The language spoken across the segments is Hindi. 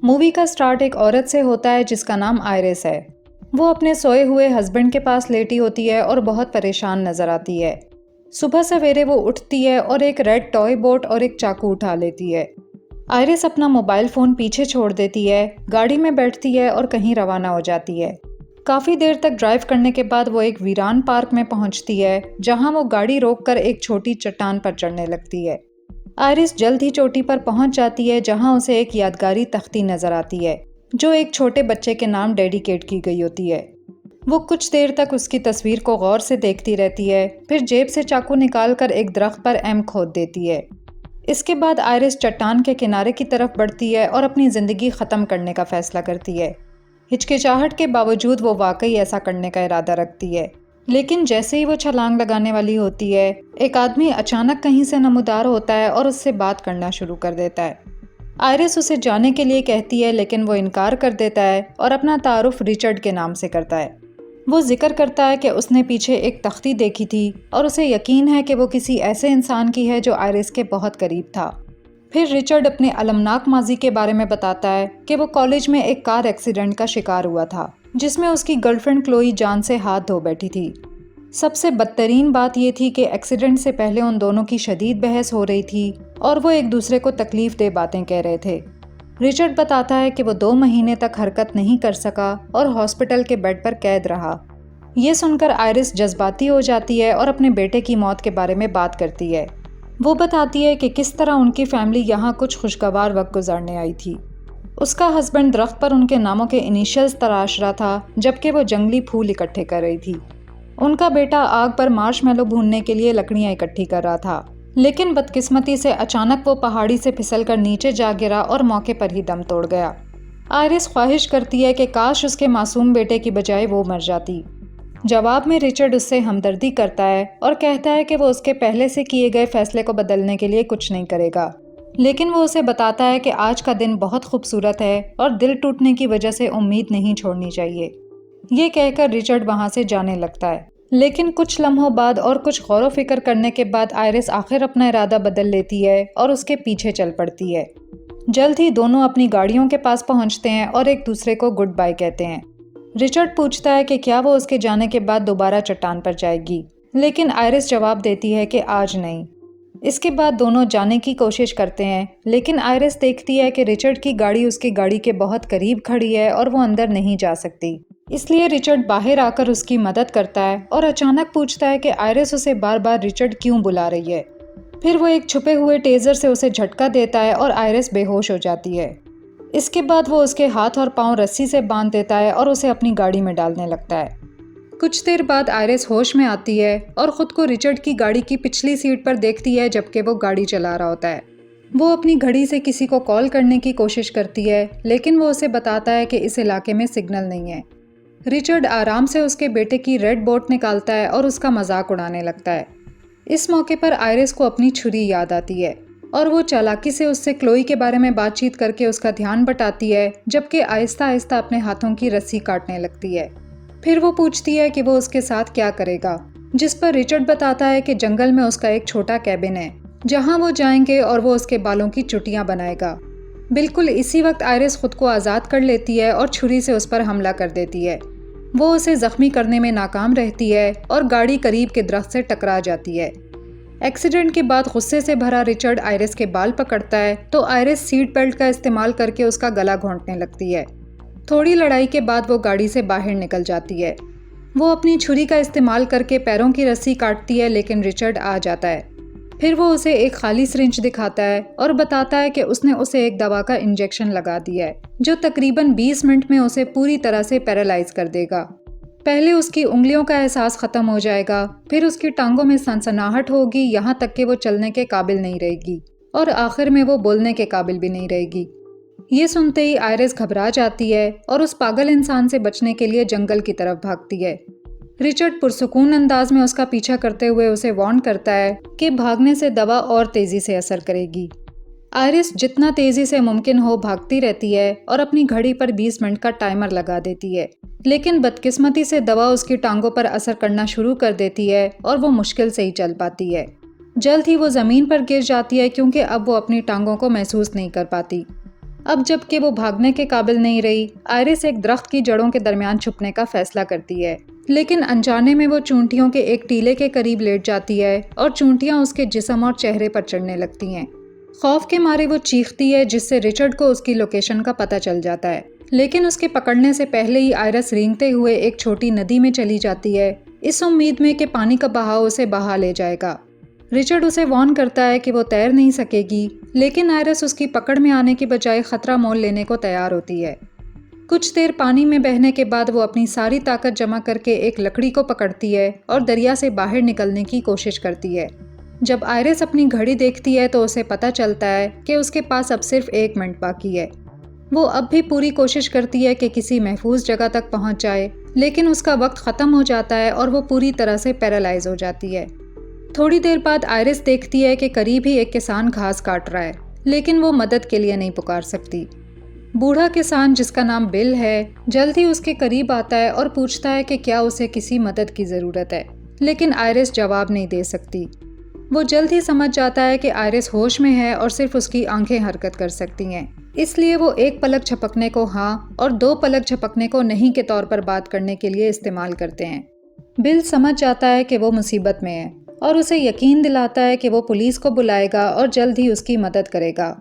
मूवी का स्टार्ट एक औरत से होता है जिसका नाम आयरिस है। वो अपने सोए हुए हस्बैंड के पास लेटी होती है और बहुत परेशान नजर आती है। सुबह सवेरे वो उठती है और एक रेड टॉय बोट और एक चाकू उठा लेती है। आयरिस अपना मोबाइल फ़ोन पीछे छोड़ देती है, गाड़ी में बैठती है और कहीं रवाना हो जाती है। काफ़ी देर तक ड्राइव करने के बाद वो एक वीरान पार्क में पहुंचती है, जहां वो गाड़ी रोककर एक छोटी चट्टान पर चढ़ने लगती है। आयरिस जल्द ही चोटी पर पहुंच जाती है, जहां उसे एक यादगारी तख्ती नजर आती है जो एक छोटे बच्चे के नाम डेडिकेट की गई होती है। वो कुछ देर तक उसकी तस्वीर को गौर से देखती रहती है, फिर जेब से चाकू निकालकर एक दरख्त पर एम खोद देती है। इसके बाद आयरिस चट्टान के किनारे की तरफ बढ़ती है और अपनी ज़िंदगी ख़त्म करने का फ़ैसला करती है। हिचकिचाहट के बावजूद वो वाकई ऐसा करने का इरादा रखती है, लेकिन जैसे ही वो छलांग लगाने वाली होती है, एक आदमी अचानक कहीं से नमूदार होता है और उससे बात करना शुरू कर देता है। आयरिस उसे जाने के लिए कहती है, लेकिन वो इनकार कर देता है और अपना तारुफ रिचर्ड के नाम से करता है। वो जिक्र करता है कि उसने पीछे एक तख्ती देखी थी और उसे यकीन है कि वो किसी ऐसे इंसान की है जो आयरिस के बहुत करीब था। फिर रिचर्ड अपने अलमनाक माजी के बारे में बताता है कि वो कॉलेज में एक कार एक्सीडेंट का शिकार हुआ था, जिसमें उसकी गर्लफ्रेंड क्लोई जान से हाथ धो बैठी थी। सबसे बदतरीन बात ये थी कि एक्सीडेंट से पहले उन दोनों की शदीद बहस हो रही थी और वो एक दूसरे को तकलीफ दे बातें कह रहे थे। रिचर्ड बताता है कि वो 2 महीने तक हरकत नहीं कर सका और हॉस्पिटल के बेड पर कैद रहा। ये सुनकर आयरिस जज्बाती हो जाती है और अपने बेटे की मौत के बारे में बात करती है। वो बताती है कि किस तरह उनकी फैमिली यहाँ कुछ खुशगवार वक्त गुजारने आई थी। उसका हस्बैंड दरख्त पर उनके नामों के इनिशियल्स तराश रहा था, जबकि वो जंगली फूल इकट्ठे कर रही थी। उनका बेटा आग पर मार्शमैलो भूनने के लिए लकड़ियाँ इकट्ठी कर रहा था, लेकिन बदकिस्मती से अचानक वो पहाड़ी से फिसलकर नीचे जा गिरा और मौके पर ही दम तोड़ गया। आयरिस ख्वाहिश करती है कि काश उसके मासूम बेटे की बजाय वो मर जाती। जवाब में रिचर्ड उससे हमदर्दी करता है और कहता है कि वो उसके पहले से किए गए फैसले को बदलने के लिए कुछ नहीं करेगा, लेकिन वो उसे बताता है कि आज का दिन बहुत खूबसूरत है और दिल टूटने की वजह से उम्मीद नहीं छोड़नी चाहिए। ये कहकर रिचर्ड वहाँ से जाने लगता है, लेकिन कुछ लम्हों बाद और कुछ गौर व फिक्र करने के बाद आयरिस आखिर अपना इरादा बदल लेती है और उसके पीछे चल पड़ती है। जल्द ही दोनों अपनी गाड़ियों के पास पहुँचते हैं और एक दूसरे को गुड बाय कहते हैं। रिचर्ड पूछता है कि क्या वो उसके जाने के बाद दोबारा चट्टान पर जाएगी, लेकिन आयरिस जवाब देती है कि आज नहीं। इसके बाद दोनों जाने की कोशिश करते हैं, लेकिन आयरिस देखती है कि रिचर्ड की गाड़ी उसकी गाड़ी के बहुत करीब खड़ी है और वो अंदर नहीं जा सकती। इसलिए रिचर्ड बाहर आकर उसकी मदद करता है और अचानक पूछता है कि आयरिस उसे बार बार रिचर्ड क्यों बुला रही है। फिर वो एक छुपे हुए टेजर से उसे झटका देता है और आयरिस बेहोश हो जाती है। इसके बाद वो उसके हाथ और पांव रस्सी से बांध देता है और उसे अपनी गाड़ी में डालने लगता है। कुछ देर बाद आयरिस होश में आती है और ख़ुद को रिचर्ड की गाड़ी की पिछली सीट पर देखती है, जबकि वो गाड़ी चला रहा होता है। वो अपनी घड़ी से किसी को कॉल करने की कोशिश करती है, लेकिन वो उसे बताता है कि इस इलाके में सिग्नल नहीं है। रिचर्ड आराम से उसके बेटे की रेड बोट निकालता है और उसका मजाक उड़ाने लगता है। इस मौके पर आयरिस को अपनी छुरी याद आती है और वो चालाकी से उससे क्लोई के बारे में बातचीत करके उसका ध्यान बटाती है, जबकि आहिस्ता आहिस्ता अपने हाथों की रस्सी काटने लगती है। फिर वो पूछती है कि वो उसके साथ क्या करेगा, जिस पर रिचर्ड बताता है कि जंगल में उसका एक छोटा कैबिन है, जहां वो जाएंगे और वो उसके बालों की चुटियां बनाएगा। बिल्कुल इसी वक्त आयरिस खुद को आज़ाद कर लेती है और छुरी से उस पर हमला कर देती है। वो उसे जख्मी करने में नाकाम रहती है और गाड़ी करीब के दरख्त से टकरा जाती है। एक्सीडेंट के बाद गुस्से से भरा रिचर्ड आयरिस के बाल पकड़ता है, तो आयरिस सीट बेल्ट का इस्तेमाल करके उसका गला घोंटने लगती है। थोड़ी लड़ाई के बाद वो गाड़ी से बाहर निकल जाती है। वो अपनी छुरी का इस्तेमाल करके पैरों की रस्सी काटती है, लेकिन रिचर्ड आ जाता है। फिर वो उसे एक खाली सिरिंज दिखाता है और बताता है कि उसने उसे एक दवा का इंजेक्शन लगा दिया है, जो तकरीबन 20 मिनट में उसे पूरी तरह से पैरालाइज कर देगा। पहले उसकी उंगलियों का एहसास ख़त्म हो जाएगा, फिर उसकी टांगों में सनसनाहट होगी, यहाँ तक कि वो चलने के काबिल नहीं रहेगी और आखिर में वो बोलने के काबिल भी नहीं रहेगी। ये सुनते ही आयरिस घबरा जाती है और उस पागल इंसान से बचने के लिए जंगल की तरफ भागती है। रिचर्ड पुरसुकून अंदाज में उसका पीछा करते हुए उसे वार्न करता है कि भागने से दवा और तेज़ी से असर करेगी। आयरिस जितना तेज़ी से मुमकिन हो भागती रहती है और अपनी घड़ी पर 20 मिनट का टाइमर लगा देती है, लेकिन बदकिस्मती से दवा उसकी टांगों पर असर करना शुरू कर देती है और वो मुश्किल से ही चल पाती है। जल्द ही वो ज़मीन पर गिर जाती है, क्योंकि अब वो अपनी टांगों को महसूस नहीं कर पाती। अब जबकि वो भागने के काबिल नहीं रही, आयरिस एक दरख्त की जड़ों के दरमियान छुपने का फैसला करती है। लेकिन अनजाने में वो चूंटियों के एक टीले के करीब लेट जाती है और चूंटियां उसके जिस्म और चेहरे पर चढ़ने लगती हैं। खौफ के मारे वो चीखती है, जिससे रिचर्ड को उसकी लोकेशन का पता चल जाता है। लेकिन उसके पकड़ने से पहले ही आयरिस रेंगते हुए एक छोटी नदी में चली जाती है, इस उम्मीद में कि पानी का बहाव उसे बहा ले जाएगा। रिचर्ड उसे वार्न करता है कि वो तैर नहीं सकेगी, लेकिन आयरिस उसकी पकड़ में आने की बजाय खतरा मोल लेने को तैयार होती है। कुछ देर पानी में बहने के बाद वो अपनी सारी ताकत जमा करके एक लकड़ी को पकड़ती है और दरिया से बाहर निकलने की कोशिश करती है। जब आयरिस अपनी घड़ी देखती है तो उसे पता चलता है कि उसके पास अब सिर्फ 1 मिनट बाकी है। वो अब भी पूरी कोशिश करती है कि किसी महफूज जगह तक पहुंच जाए, लेकिन उसका वक्त ख़त्म हो जाता है और वो पूरी तरह से पैरालाइज हो जाती है। थोड़ी देर बाद आयरिस देखती है कि करीब ही एक किसान घास काट रहा है, लेकिन वो मदद के लिए नहीं पुकार सकती। बूढ़ा किसान, जिसका नाम बिल है, जल्द ही उसके करीब आता है और पूछता है कि क्या उसे किसी मदद की ज़रूरत है, लेकिन आयरिस जवाब नहीं दे सकती। वो जल्द ही समझ जाता है कि आयरिस होश में है और सिर्फ उसकी आंखें हरकत कर सकती हैं, इसलिए वो 1 पलक झपकने को हाँ और 2 पलक झपकने को नहीं के तौर पर बात करने के लिए इस्तेमाल करते हैं। बिल समझ जाता है कि वो मुसीबत में है और उसे यकीन दिलाता है कि वो पुलिस को बुलाएगा और जल्द ही उसकी मदद करेगा।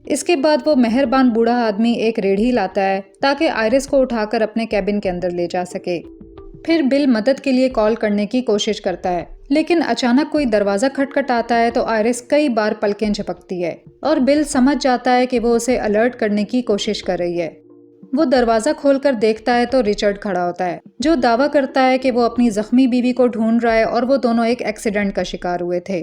इसके बाद वो मेहरबान बूढ़ा आदमी एक रेढ़ी लाता है ताकि आयरिस को उठाकर अपने कैबिन के अंदर ले जा सके। फिर बिल मदद के लिए कॉल करने की कोशिश करता है, लेकिन अचानक कोई दरवाज़ा खटखटाता है तो आयरिस कई बार पलकें झपकती है और बिल समझ जाता है कि वो उसे अलर्ट करने की कोशिश कर रही है। वो दरवाज़ा खोलकर देखता है तो रिचर्ड खड़ा होता है, जो दावा करता है कि वो अपनी जख्मी बीवी को ढूंढ रहा है और वो दोनों एक एक्सीडेंट का शिकार हुए थे।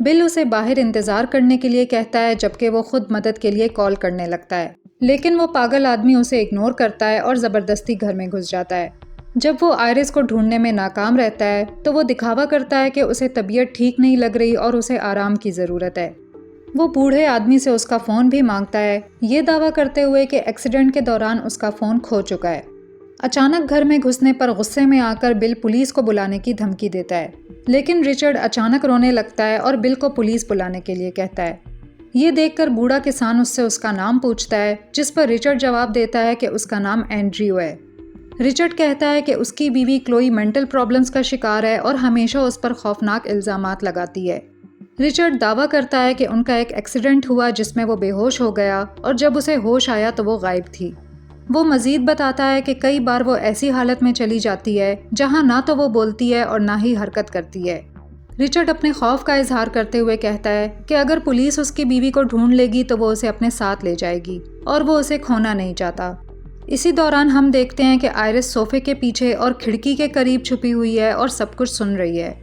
बिल उसे बाहर इंतज़ार करने के लिए कहता है, जबकि वो खुद मदद के लिए कॉल करने लगता है, लेकिन वो पागल आदमी उसे इग्नोर करता है और ज़बरदस्ती घर में घुस जाता है। जब वो आयरिस को ढूंढने में नाकाम रहता है तो वो दिखावा करता है कि उसे तबीयत ठीक नहीं लग रही और उसे आराम की ज़रूरत है। वो बूढ़े आदमी से उसका फ़ोन भी मांगता है, ये दावा करते हुए कि एक्सीडेंट के दौरान उसका फ़ोन खो चुका है। अचानक घर में घुसने पर गुस्से में आकर बिल पुलिस को बुलाने की धमकी देता है, लेकिन रिचर्ड अचानक रोने लगता है और बिल को पुलिस बुलाने के लिए कहता है। ये देखकर बूढ़ा किसान उससे उसका नाम पूछता है, जिस पर रिचर्ड जवाब देता है कि उसका नाम एंड्रयू है। रिचर्ड कहता है कि उसकी बीवी क्लोई मेंटल प्रॉब्लम्स का शिकार है और हमेशा उस पर खौफनाक इल्ज़ामात लगाती है। रिचर्ड दावा करता है कि उनका एक एक्सीडेंट हुआ जिसमें वो बेहोश हो गया और जब उसे होश आया तो वो गायब थी। वो मज़ीद बताता है कि कई बार वो ऐसी हालत में चली जाती है जहां ना तो वो बोलती है और ना ही हरकत करती है। रिचर्ड अपने खौफ का इजहार करते हुए कहता है कि अगर पुलिस उसकी बीवी को ढूंढ लेगी तो वो उसे अपने साथ ले जाएगी और वो उसे खोना नहीं चाहता। इसी दौरान हम देखते हैं कि आयरिस सोफे के पीछे और खिड़की के करीब छुपी हुई है और सब कुछ सुन रही है।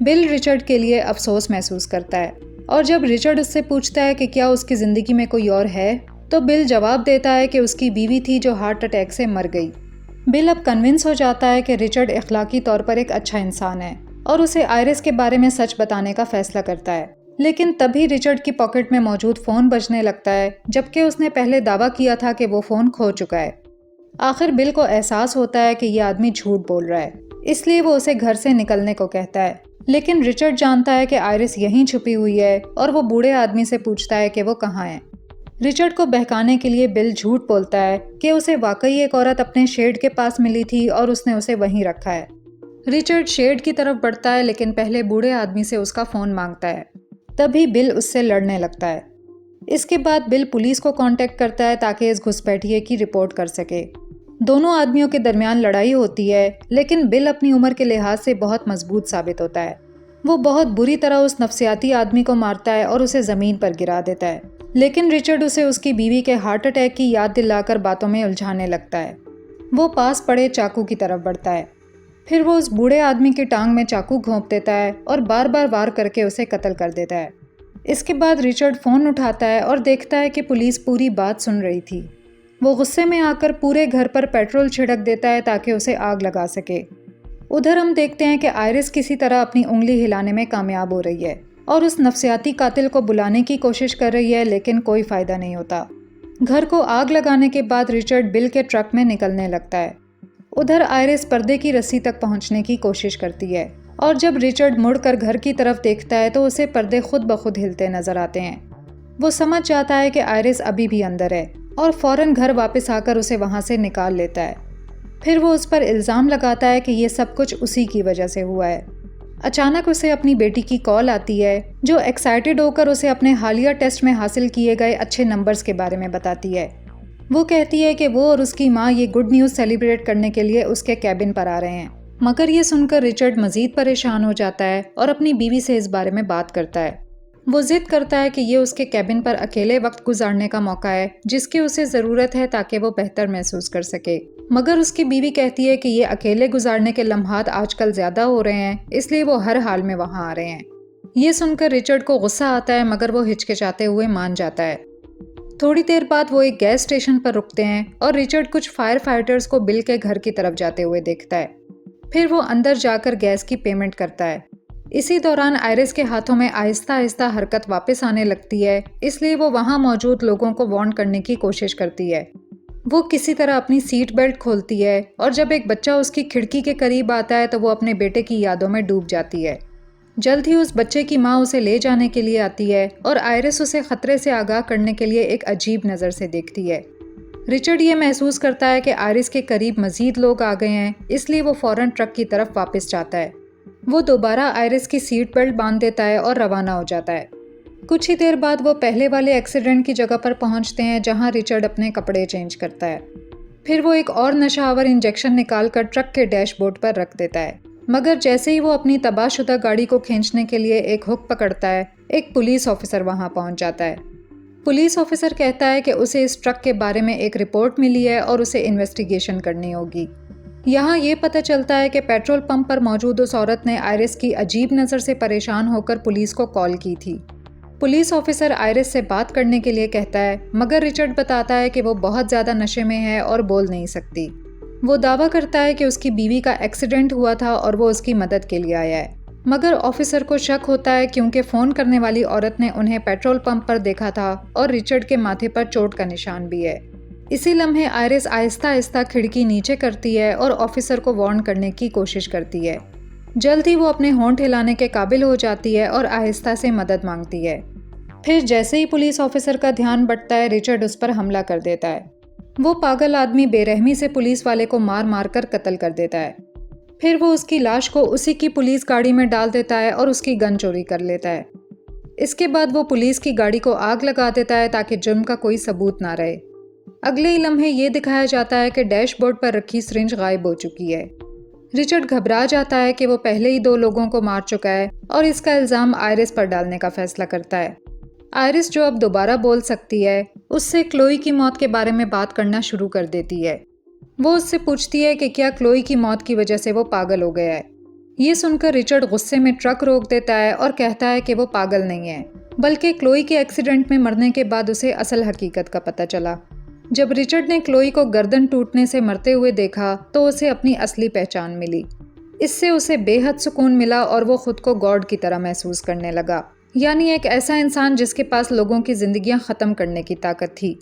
बिल रिचर्ड के लिए अफसोस महसूस करता है और जब रिचर्ड उससे पूछता है कि क्या उसकी ज़िंदगी में कोई और है, तो बिल जवाब देता है कि उसकी बीवी थी जो हार्ट अटैक से मर गई। बिल अब कन्विंस हो जाता है कि रिचर्ड इखलाकी तौर पर एक अच्छा इंसान है और उसे आयरिस के बारे में सच बताने का फैसला करता है। लेकिन तभी रिचर्ड की पॉकेट में मौजूद फ़ोन बजने लगता है, जबकि उसने पहले दावा किया था कि वो फ़ोन खो चुका है। आखिर बिल को एहसास होता है कि ये आदमी झूठ बोल रहा है, इसलिए वो उसे घर से निकलने को कहता है। लेकिन रिचर्ड जानता है कि आयरिस यहीं छुपी हुई है और वो बूढ़े आदमी से पूछता है कि वो कहाँ है। रिचर्ड को बहकाने के लिए बिल झूठ बोलता है कि उसे वाकई एक औरत अपने शेड के पास मिली थी और उसने उसे वहीं रखा है। रिचर्ड शेड की तरफ बढ़ता है, लेकिन पहले बूढ़े आदमी से उसका फ़ोन मांगता है। तभी बिल उससे लड़ने लगता है। इसके बाद बिल पुलिस को कांटेक्ट करता है ताकि इस घुसपैठिए की रिपोर्ट कर सके। दोनों आदमियों के दरमियान लड़ाई होती है, लेकिन बिल अपनी उम्र के लिहाज से बहुत मजबूत साबित होता है। वो बहुत बुरी तरह उस नफसियाती आदमी को मारता है और उसे ज़मीन पर गिरा देता है, लेकिन रिचर्ड उसे उसकी बीवी के हार्ट अटैक की याद दिलाकर बातों में उलझाने लगता है। वो पास पड़े चाकू की तरफ बढ़ता है, फिर वो उस बूढ़े आदमी की टांग में चाकू घोंप देता है और बार बार वार करके उसे कत्ल कर देता है। इसके बाद रिचर्ड फ़ोन उठाता है और देखता है कि पुलिस पूरी बात सुन रही थी। वो गुस्से में आकर पूरे घर पर पेट्रोल छिड़क देता है ताकि उसे आग लगा सके। उधर हम देखते हैं कि आयरिस किसी तरह अपनी उंगली हिलाने में कामयाब हो रही है और उस नफसियाती कातिल को बुलाने की कोशिश कर रही है, लेकिन कोई फ़ायदा नहीं होता। घर को आग लगाने के बाद रिचर्ड बिल के ट्रक में निकलने लगता है। उधर आयरिस पर्दे की रस्सी तक पहुंचने की कोशिश करती है और जब रिचर्ड मुड़कर घर की तरफ देखता है तो उसे पर्दे खुद ब खुद हिलते नजर आते हैं। वो समझ जाता है कि आयरिस अभी भी अंदर है और फ़ौरन घर वापस आकर उसे वहाँ से निकाल लेता है। फिर वो उस पर इल्ज़ाम लगाता है कि ये सब कुछ उसी की वजह से हुआ है। अचानक उसे अपनी बेटी की कॉल आती है, जो एक्साइटेड होकर उसे अपने हालिया टेस्ट में हासिल किए गए अच्छे नंबर्स के बारे में बताती है। वो कहती है कि वो और उसकी माँ ये गुड न्यूज़ सेलिब्रेट करने के लिए उसके कैबिन पर आ रहे हैं। मगर ये सुनकर रिचर्ड मज़ीद परेशान हो जाता है और अपनी बीवी से इस बारे में बात करता है। वो जिद करता है कि ये उसके कैबिन पर अकेले वक्त गुजारने का मौका है, जिसकी उसे ज़रूरत है ताकि वो बेहतर महसूस कर सके। मगर उसकी बीवी कहती है कि ये अकेले गुजारने के लम्हात आजकल ज़्यादा हो रहे हैं, इसलिए वो हर हाल में वहाँ आ रहे हैं। ये सुनकर रिचर्ड को गुस्सा आता है, मगर वो हिचकिचाते हुए मान जाता है। थोड़ी देर बाद वो एक गैस स्टेशन पर रुकते हैं और रिचर्ड कुछ फायर फाइटर्स को बिल के घर की तरफ जाते हुए देखता है। फिर वो अंदर जाकर गैस की पेमेंट करता है। इसी दौरान आयरिस के हाथों में आहिस्ता आहिस्ता हरकत वापस आने लगती है, इसलिए वो वहाँ मौजूद लोगों को वार्न करने की कोशिश करती है। वो किसी तरह अपनी सीट बेल्ट खोलती है और जब एक बच्चा उसकी खिड़की के करीब आता है तो वो अपने बेटे की यादों में डूब जाती है। जल्द ही उस बच्चे की माँ उसे ले जाने के लिए आती है और आयरिस उसे खतरे से आगाह करने के लिए एक अजीब नज़र से देखती है। रिचर्ड ये महसूस करता है कि आयरिस के करीब मज़ीद लोग आ गए हैं, इसलिए वो फ़ौरन ट्रक की तरफ वापस जाता है। वो दोबारा आयरिस की सीट बेल्ट बांध देता है और रवाना हो जाता है। कुछ ही देर बाद वो पहले वाले एक्सीडेंट की जगह पर पहुंचते हैं, जहां रिचर्ड अपने कपड़े चेंज करता है। फिर वो एक और नशावर इंजेक्शन निकालकर ट्रक के डैशबोर्ड पर रख देता है। मगर जैसे ही वो अपनी तबाहशुदा गाड़ी को खींचने के लिए एक हुक पकड़ता है, एक पुलिस ऑफिसर वहां पहुंच जाता है। पुलिस ऑफिसर कहता है कि उसे इस ट्रक के बारे में एक रिपोर्ट मिली है और उसे इन्वेस्टिगेशन करनी होगी। यहाँ ये पता चलता है कि पेट्रोल पंप पर मौजूद उस औरत ने आयरिस की अजीब नज़र से परेशान होकर पुलिस को कॉल की थी। पुलिस ऑफिसर आयरिस से बात करने के लिए कहता है, मगर रिचर्ड बताता है कि वो बहुत ज़्यादा नशे में है और बोल नहीं सकती। वो दावा करता है कि उसकी बीवी का एक्सीडेंट हुआ था और वो उसकी मदद के लिए आया है। मगर ऑफिसर को शक होता है क्योंकि फ़ोन करने वाली औरत ने उन्हें पेट्रोल पंप पर देखा था और रिचर्ड के माथे पर चोट का निशान भी है। इसी लम्हे आयरिस आहिस्ता आहिस्ता खिड़की नीचे करती है और ऑफिसर को वार्न करने की कोशिश करती है। जल्द ही वो अपने होंठ हिलाने के काबिल हो जाती है और आहिस्ता से मदद मांगती है। फिर जैसे ही पुलिस ऑफिसर का ध्यान बंटता है, रिचर्ड उस पर हमला कर देता है। वो पागल आदमी बेरहमी से पुलिस वाले को मार मार कर कत्ल कर देता है। फिर वो उसकी लाश को उसी की पुलिस गाड़ी में डाल देता है और उसकी गन चोरी कर लेता है। इसके बाद वो पुलिस की गाड़ी को आग लगा देता है ताकि जुर्म का कोई सबूत ना रहे। अगले ही लम्हे ये दिखाया जाता है कि डैशबोर्ड पर रखी सिरिंज गायब हो चुकी है। रिचर्ड घबरा जाता है कि वो पहले ही 2 लोगों को मार चुका है और इसका इल्ज़ाम आयरिस पर डालने का फैसला करता है। आयरिस, जो अब दोबारा बोल सकती है, उससे क्लोई की मौत के बारे में बात करना शुरू कर देती है। वो उससे पूछती है कि क्या क्लोई की मौत की वजह से वो पागल हो गया है। ये सुनकर रिचर्ड गुस्से में ट्रक रोक देता है और कहता है कि वो पागल नहीं है, बल्कि क्लोई के एक्सीडेंट में मरने के बाद उसे असल हकीकत का पता चला। जब रिचर्ड ने क्लोई को गर्दन टूटने से मरते हुए देखा तो उसे अपनी असली पहचान मिली। इससे उसे बेहद सुकून मिला और वो खुद को गॉड की तरह महसूस करने लगा, यानी एक ऐसा इंसान जिसके पास लोगों की जिंदगियां ख़त्म करने की ताकत थी।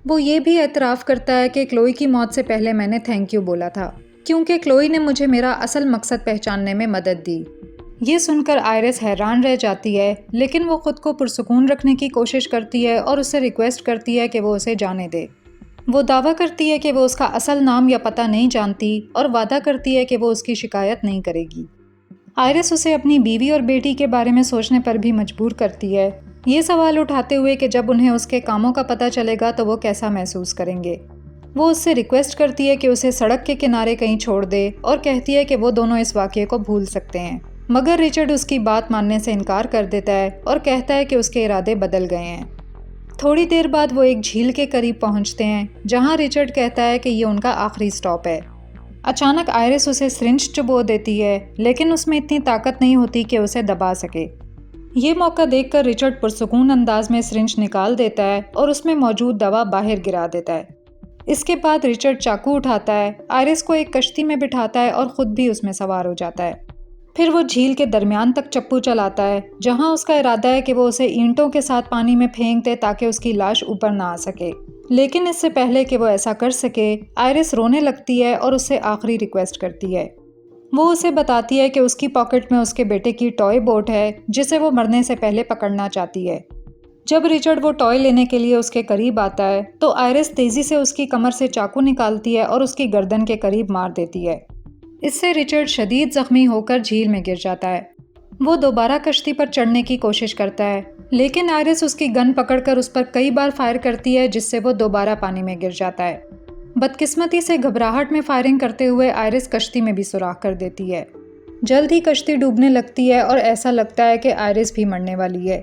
वो ये भी एतराफ़ करता है कि क्लोई की मौत से पहले मैंने थैंक यू बोला था, क्योंकि क्लोई ने मुझे मेरा असल मकसद पहचानने में मदद दी। ये सुनकर आयरिस हैरान रह जाती है, लेकिन वो खुद को पुरसुकून रखने की कोशिश करती है और उससे रिक्वेस्ट करती है कि वो उसे जाने दे। वो दावा करती है कि वो उसका असल नाम या पता नहीं जानती और वादा करती है कि वो उसकी शिकायत नहीं करेगी। आयरिस उसे अपनी बीवी और बेटी के बारे में सोचने पर भी मजबूर करती है, ये सवाल उठाते हुए कि जब उन्हें उसके कामों का पता चलेगा तो वो कैसा महसूस करेंगे। वो उससे रिक्वेस्ट करती है कि उसे सड़क के किनारे कहीं छोड़ दे और कहती है कि वो दोनों इस वाक़ये को भूल सकते हैं। मगर रिचर्ड उसकी बात मानने से इनकार कर देता है और कहता है कि उसके इरादे बदल गए हैं। थोड़ी देर बाद वो एक झील के करीब पहुंचते हैं, जहां रिचर्ड कहता है कि ये उनका आखिरी स्टॉप है। अचानक आयरिस उसे सिरिंज चुबो देती है, लेकिन उसमें इतनी ताकत नहीं होती कि उसे दबा सके। ये मौका देखकर रिचर्ड पुरसुकून अंदाज में सिरिंज निकाल देता है और उसमें मौजूद दवा बाहर गिरा देता है। इसके बाद रिचर्ड चाकू उठाता है, आयरिस को एक कश्ती में बिठाता है और ख़ुद भी उसमें सवार हो जाता है। फिर वो झील के दरमियान तक चप्पू चलाता है, जहां उसका इरादा है कि वो उसे ईंटों के साथ पानी में फेंक दे ताकि उसकी लाश ऊपर ना आ सके। लेकिन इससे पहले कि वो ऐसा कर सके, आयरिस रोने लगती है और उससे आखिरी रिक्वेस्ट करती है। वो उसे बताती है कि उसकी पॉकेट में उसके बेटे की टॉय बोट है, जिसे वो मरने से पहले पकड़ना चाहती है। जब रिचर्ड वो टॉय लेने के लिए उसके करीब आता है तो आयरिस तेजी से उसकी कमर से चाकू निकालती है और उसकी गर्दन के करीब मार देती है। इससे रिचर्ड शदीद जख्मी होकर झील में गिर जाता है। वो दोबारा कश्ती पर चढ़ने की कोशिश करता है, लेकिन आयरिस उसकी गन पकड़कर उस पर कई बार फायर करती है, जिससे वो दोबारा पानी में गिर जाता है। बदकिस्मती से घबराहट में फायरिंग करते हुए आयरिस कश्ती में भी सुराख कर देती है। जल्द ही कश्ती डूबने लगती है और ऐसा लगता है कि आयरिस भी मरने वाली है।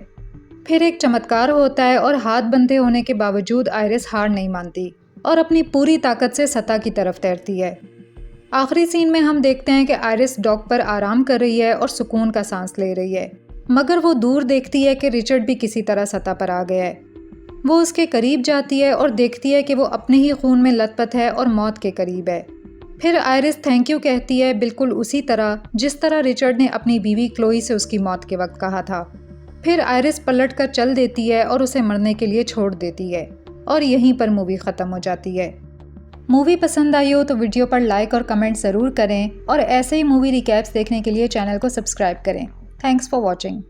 फिर एक चमत्कार होता है और हाथ बंधे होने के बावजूद आयरिस हार नहीं मानती और अपनी पूरी ताकत से सतह की तरफ तैरती है। आखिरी सीन में हम देखते हैं कि आयरिस डॉक पर आराम कर रही है और सुकून का सांस ले रही है, मगर वो दूर देखती है कि रिचर्ड भी किसी तरह सतह पर आ गया है। वो उसके करीब जाती है और देखती है कि वो अपने ही खून में लथपथ है और मौत के करीब है। फिर आयरिस थैंक यू कहती है, बिल्कुल उसी तरह जिस तरह रिचर्ड ने अपनी बीवी क्लोई से उसकी मौत के वक्त कहा था। फिर आयरिस पलट कर चल देती है और उसे मरने के लिए छोड़ देती है और यहीं पर मूवी ख़त्म हो जाती है। मूवी पसंद आई हो तो वीडियो पर लाइक और कमेंट ज़रूर करें और ऐसे ही मूवी रिकैप्स देखने के लिए चैनल को सब्सक्राइब करें। Thanks for watching.